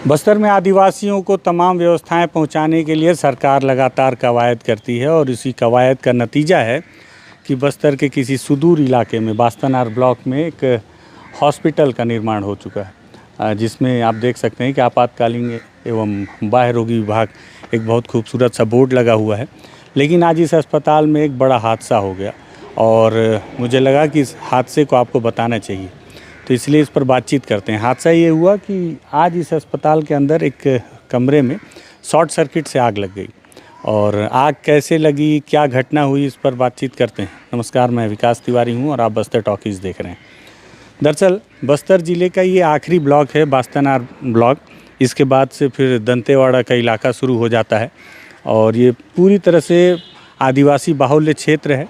बस्तर में आदिवासियों को तमाम व्यवस्थाएं पहुंचाने के लिए सरकार लगातार कवायद करती है और इसी कवायद का नतीजा है कि बस्तर के किसी सुदूर इलाके में बास्तनार ब्लॉक में एक हॉस्पिटल का निर्माण हो चुका है, जिसमें आप देख सकते हैं कि आपातकालीन एवं बाह्य रोगी विभाग एक बहुत खूबसूरत सा बोर्ड लगा हुआ है। लेकिन आज इस अस्पताल में एक बड़ा हादसा हो गया और मुझे लगा कि इस हादसे को आपको बताना चाहिए, तो इसलिए इस पर बातचीत करते हैं। हादसा ये हुआ कि आज इस अस्पताल के अंदर एक कमरे में शॉर्ट सर्किट से आग लग गई और आग कैसे लगी, क्या घटना हुई, इस पर बातचीत करते हैं। नमस्कार, मैं विकास तिवारी हूं और आप बस्तर टॉकीज़ देख रहे हैं। दरअसल बस्तर ज़िले का ये आखिरी ब्लॉक है, बास्तनार ब्लॉक। इसके बाद से फिर दंतेवाड़ा का इलाका शुरू हो जाता है और ये पूरी तरह से आदिवासी बाहुल्य क्षेत्र है।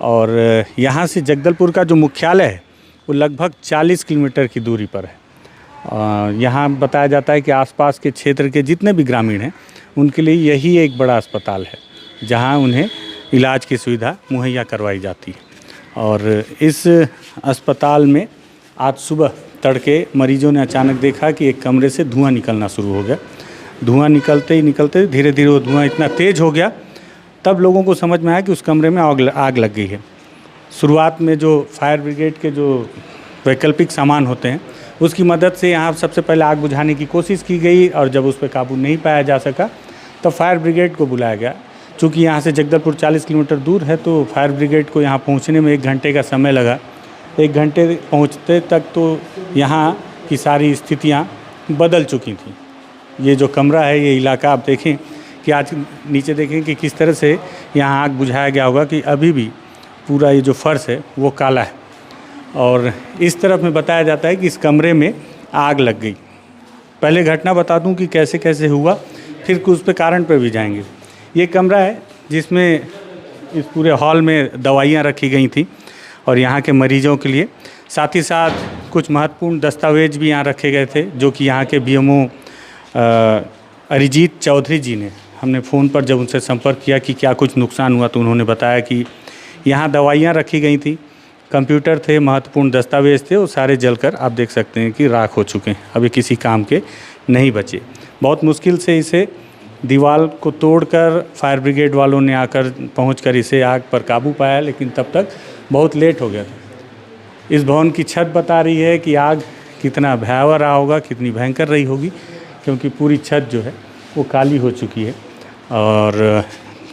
और यहाँ से जगदलपुर का जो मुख्यालय है वो लगभग 40 किलोमीटर की दूरी पर है। यहाँ बताया जाता है कि आसपास के क्षेत्र के जितने भी ग्रामीण हैं उनके लिए यही एक बड़ा अस्पताल है जहाँ उन्हें इलाज की सुविधा मुहैया करवाई जाती है। और इस अस्पताल में आज सुबह तड़के मरीजों ने अचानक देखा कि एक कमरे से धुआं निकलना शुरू हो गया। धुआं निकलते धीरे धीरे वो धुआं इतना तेज़ हो गया, तब लोगों को समझ में आया कि उस कमरे में आग लग गई है। शुरुआत में जो फायर ब्रिगेड के जो वैकल्पिक सामान होते हैं उसकी मदद से यहाँ सबसे पहले आग बुझाने की कोशिश की गई और जब उस पर काबू नहीं पाया जा सका तो फायर ब्रिगेड को बुलाया गया। चूँकि यहाँ से जगदलपुर 40 किलोमीटर दूर है तो फायर ब्रिगेड को यहाँ पहुँचने में 1 घंटे का समय लगा। 1 घंटे पहुँचते तक तो यहाँ की सारी स्थितियाँ बदल चुकी थी। ये जो कमरा है, ये इलाका आप देखें कि आज नीचे देखें कि किस तरह से यहाँ आग बुझाया गया होगा कि अभी भी पूरा ये जो फर्श है वो काला है। और इस तरफ में बताया जाता है कि इस कमरे में आग लग गई। पहले घटना बता दूं कि कैसे कैसे हुआ, फिर उस पे कारण पे भी जाएंगे। ये कमरा है जिसमें इस पूरे हॉल में दवाइयाँ रखी गई थी और यहाँ के मरीजों के लिए, साथ ही साथ कुछ महत्वपूर्ण दस्तावेज भी यहाँ रखे गए थे, जो कि यहाँ के बीएमओ अरिजीत चौधरी जी ने, हमने फ़ोन पर जब उनसे संपर्क किया कि क्या कुछ नुकसान हुआ तो उन्होंने बताया कि यहाँ दवाइयाँ रखी गई थी, कंप्यूटर थे, महत्वपूर्ण दस्तावेज थे, वो सारे जलकर आप देख सकते हैं कि राख हो चुके हैं, अभी किसी काम के नहीं बचे। बहुत मुश्किल से इसे दीवार को तोड़कर फायर ब्रिगेड वालों ने आकर पहुंचकर इसे आग पर काबू पाया, लेकिन तब तक बहुत लेट हो गया था। इस भवन की छत बता रही है कि आग कितना भयावह रहा होगा, कितनी भयंकर रही होगी, क्योंकि पूरी छत जो है वो काली हो चुकी है। और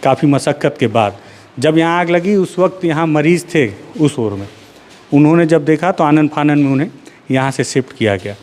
काफ़ी मशक्क़त के बाद जब यहाँ आग लगी उस वक्त यहाँ मरीज़ थे उस ओर में, उन्होंने जब देखा तो आनन फानन में उन्हें यहाँ से शिफ्ट किया गया।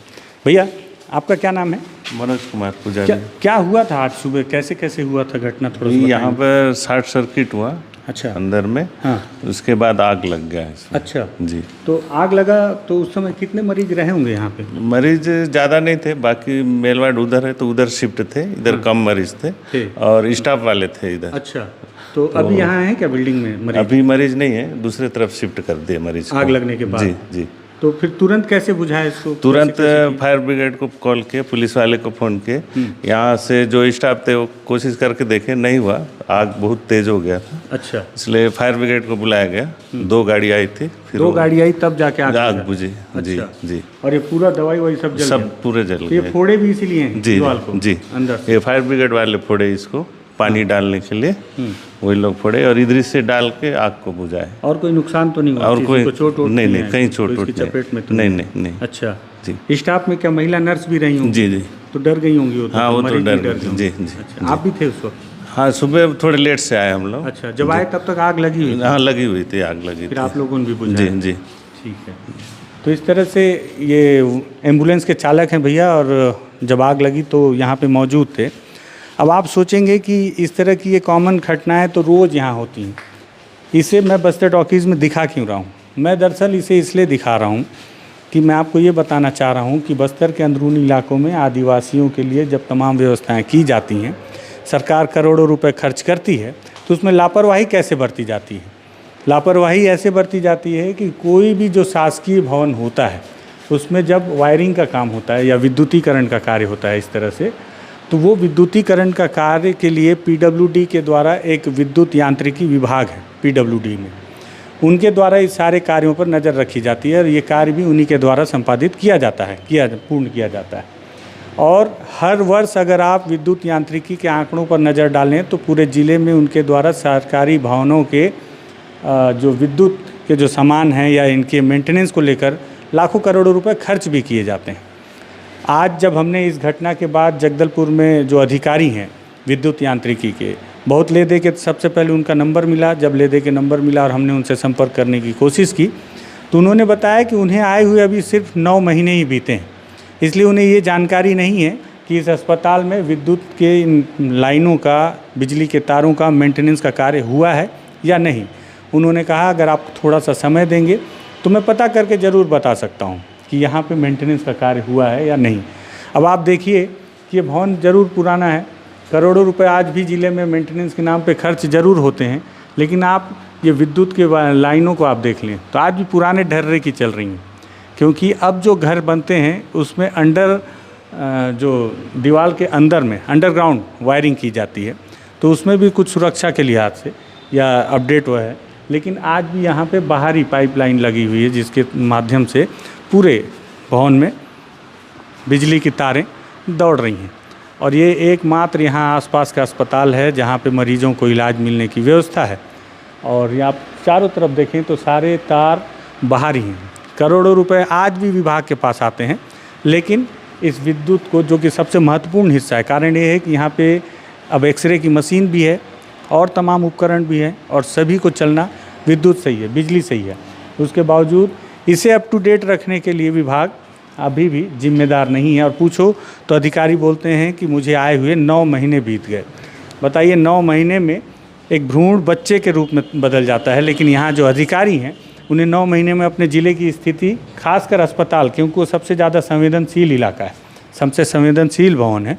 भैया, आपका क्या नाम है? मनोज कुमार पुजारी। क्या हुआ था आज सुबह, कैसे कैसे हुआ था घटना, थोड़ा सा यहाँ पर शॉर्ट सर्किट हुआ। अच्छा, अंदर में। हाँ, उसके बाद आग लग गया इसमें। अच्छा जी। तो आग लगा तो उस समय कितने मरीज रहे होंगे यहाँ पे? मरीज ज़्यादा नहीं थे, बाकी मेल वार्ड उधर है तो उधर शिफ्ट थे, इधर कम मरीज थे और स्टाफ वाले थे इधर। अच्छा, तो अभी यहाँ है क्या बिल्डिंग में मरीज? अभी मरीज नहीं है, दूसरे तरफ शिफ्ट कर दिए मरीज को। आग लगने के बाद? जी जी। तो फिर तुरंत कैसे बुझाया इसको? तुरंत फायर ब्रिगेड को कॉल किए, पुलिस वाले को फ़ोन किए। यहाँ से जो स्टाफ थे वो कोशिश करके देखे, नहीं हुआ, आग बहुत तेज़ हो गया था। अच्छा, इसलिए फायर ब्रिगेड को बुलाया गया। 2 गाड़ी आई थी, फिर 2 गाड़ी आई तब जाके आग बुझी। जी जी। और ये पूरा दवाई वही सब जल गया? पूरे जल गए। ये फोड़े भी इसीलिए हैं जी दीवार को जी अंदर से? ये फायर ब्रिगेड वाले फोड़े इसको पानी डालने के लिए, वही लोग फोड़े और इधर से डाल के आग को बुझाए। और कोई नुकसान तो नहीं हुआ? और कोई चोट नहीं, कहीं चोट चपेट में तो नहीं। अच्छा जी। स्टाफ में क्या महिला नर्स भी रही होंगी? जी जी। तो डर गई होंगी वो? हाँ, वो तो डर गई। जी जी। अच्छा, आप भी थे उस वक्त? हाँ, सुबह थोड़े लेट से आए हम लोग। अच्छा, जब आए तब तक आग लगी हुई? हाँ, लगी हुई थी, आग लगी। फिर आप लोगों ने भी बुझाया? जी जी। ठीक है। तो इस तरह से ये एम्बुलेंस के चालक हैं भैया, और जब आग लगी तो यहाँ पे मौजूद थे। अब आप सोचेंगे कि इस तरह की ये कॉमन घटनाएं तो रोज़ यहाँ होती हैं, इसे मैं बस्तर टॉकीज़ में दिखा क्यों रहा हूँ? मैं दरअसल इसे इसलिए दिखा रहा हूँ कि मैं आपको ये बताना चाह रहा हूँ कि बस्तर के अंदरूनी इलाकों में आदिवासियों के लिए जब तमाम व्यवस्थाएँ की जाती हैं, सरकार करोड़ों रुपए खर्च करती है, तो उसमें लापरवाही कैसे बरती जाती है? लापरवाही ऐसे बरती जाती है कि कोई भी जो शासकीय भवन होता है उसमें जब वायरिंग का काम होता है या विद्युतीकरण का कार्य होता है इस तरह से, तो वो विद्युतीकरण का कार्य के लिए पीडब्ल्यूडी के द्वारा एक विद्युत यांत्रिकी विभाग है पीडब्ल्यूडी में, उनके द्वारा इस सारे कार्यों पर नज़र रखी जाती है और ये कार्य भी उन्हीं के द्वारा संपादित किया जाता है, पूर्ण किया जाता है। और हर वर्ष अगर आप विद्युत यांत्रिकी के आंकड़ों पर नज़र डालें तो पूरे ज़िले में उनके द्वारा सरकारी भवनों के जो विद्युत के जो सामान हैं या इनके मेंटेनेंस को लेकर लाखों करोड़ों रुपए खर्च भी किए जाते हैं। आज जब हमने इस घटना के बाद जगदलपुर में जो अधिकारी हैं विद्युत यांत्रिकी के, बहुत ले दे के सबसे पहले उनका नंबर मिला, जब ले दे के नंबर मिला और हमने उनसे संपर्क करने की कोशिश की तो उन्होंने बताया कि उन्हें आए हुए अभी सिर्फ 9 महीने ही बीते हैं, इसलिए उन्हें ये जानकारी नहीं है कि इस अस्पताल में विद्युत के इन लाइनों का, बिजली के तारों का मेंटेनेंस का कार्य हुआ है या नहीं। उन्होंने कहा अगर आप थोड़ा सा समय देंगे तो मैं पता करके ज़रूर बता सकता हूँ कि यहाँ पे मेंटेनेंस का कार्य हुआ है या नहीं। अब आप देखिए कि ये भवन ज़रूर पुराना है, करोड़ों रुपए आज भी ज़िले में मेंटेनेंस के नाम पे खर्च ज़रूर होते हैं, लेकिन आप ये विद्युत के लाइनों को आप देख लें तो आज भी पुराने ढर्रे की चल रही हैं, क्योंकि अब जो घर बनते हैं उसमें जो दीवार के अंदर में अंडरग्राउंड वायरिंग की जाती है, तो उसमें भी कुछ सुरक्षा के लिहाज से या अपडेट हुआ है, लेकिन आज भी यहाँ पे बाहरी पाइपलाइन लगी हुई है जिसके माध्यम से पूरे भवन में बिजली की तारें दौड़ रही हैं। और ये एकमात्र यहाँ आसपास का अस्पताल है जहाँ पे मरीजों को इलाज मिलने की व्यवस्था है। और ये आप चारों तरफ देखें तो सारे तार बाहर ही हैं। करोड़ों रुपए आज भी विभाग के पास आते हैं, लेकिन इस विद्युत को, जो कि सबसे महत्वपूर्ण हिस्सा है, कारण ये है कि यहाँ पे अब एक्सरे की मशीन भी है और तमाम उपकरण भी हैं और सभी को चलना विद्युत से ही है, बिजली से ही है। उसके बावजूद इसे अप टू डेट रखने के लिए विभाग अभी भी जिम्मेदार नहीं है। और पूछो तो अधिकारी बोलते हैं कि मुझे आए हुए 9 महीने बीत गए। बताइए, 9 महीने में एक भ्रूण बच्चे के रूप में बदल जाता है, लेकिन यहाँ जो अधिकारी हैं उन्हें 9 महीने में अपने ज़िले की स्थिति, खासकर अस्पताल, क्योंकि वो सबसे ज़्यादा संवेदनशील इलाका है, सबसे संवेदनशील भवन है,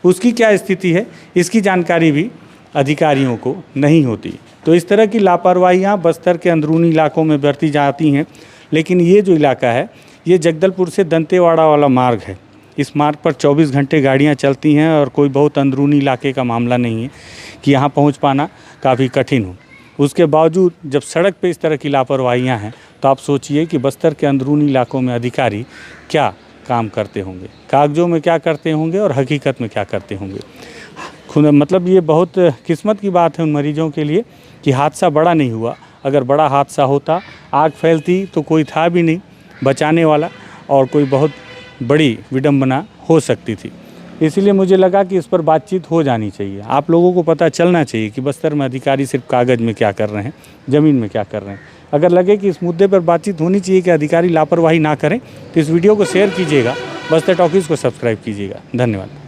उसकी क्या स्थिति है इसकी जानकारी भी अधिकारियों को नहीं होती। तो इस तरह की लापरवाहियाँ बस्तर के अंदरूनी इलाकों में बरती जाती हैं। लेकिन ये जो इलाका है ये जगदलपुर से दंतेवाड़ा वाला मार्ग है। इस मार्ग पर 24 घंटे गाड़ियाँ चलती हैं और कोई बहुत अंदरूनी इलाके का मामला नहीं है कि यहाँ पहुँच पाना काफ़ी कठिन हो। उसके बावजूद जब सड़क पे इस तरह की लापरवाहियाँ हैं तो आप सोचिए कि बस्तर के अंदरूनी इलाकों में अधिकारी क्या काम करते होंगे, कागजों में क्या करते होंगे और हकीकत में क्या करते होंगे। मतलब ये बहुत किस्मत की बात है उन मरीजों के लिए कि हादसा बड़ा नहीं हुआ। अगर बड़ा हादसा होता, आग फैलती तो कोई था भी नहीं बचाने वाला और कोई बहुत बड़ी विडंबना हो सकती थी। इसलिए मुझे लगा कि इस पर बातचीत हो जानी चाहिए। आप लोगों को पता चलना चाहिए कि बस्तर में अधिकारी सिर्फ कागज़ में क्या कर रहे हैं, ज़मीन में क्या कर रहे हैं। अगर लगे कि इस मुद्दे पर बातचीत होनी चाहिए कि अधिकारी लापरवाही ना करें तो इस वीडियो को शेयर कीजिएगा, बस्तर टॉकीज़ को सब्सक्राइब कीजिएगा। धन्यवाद।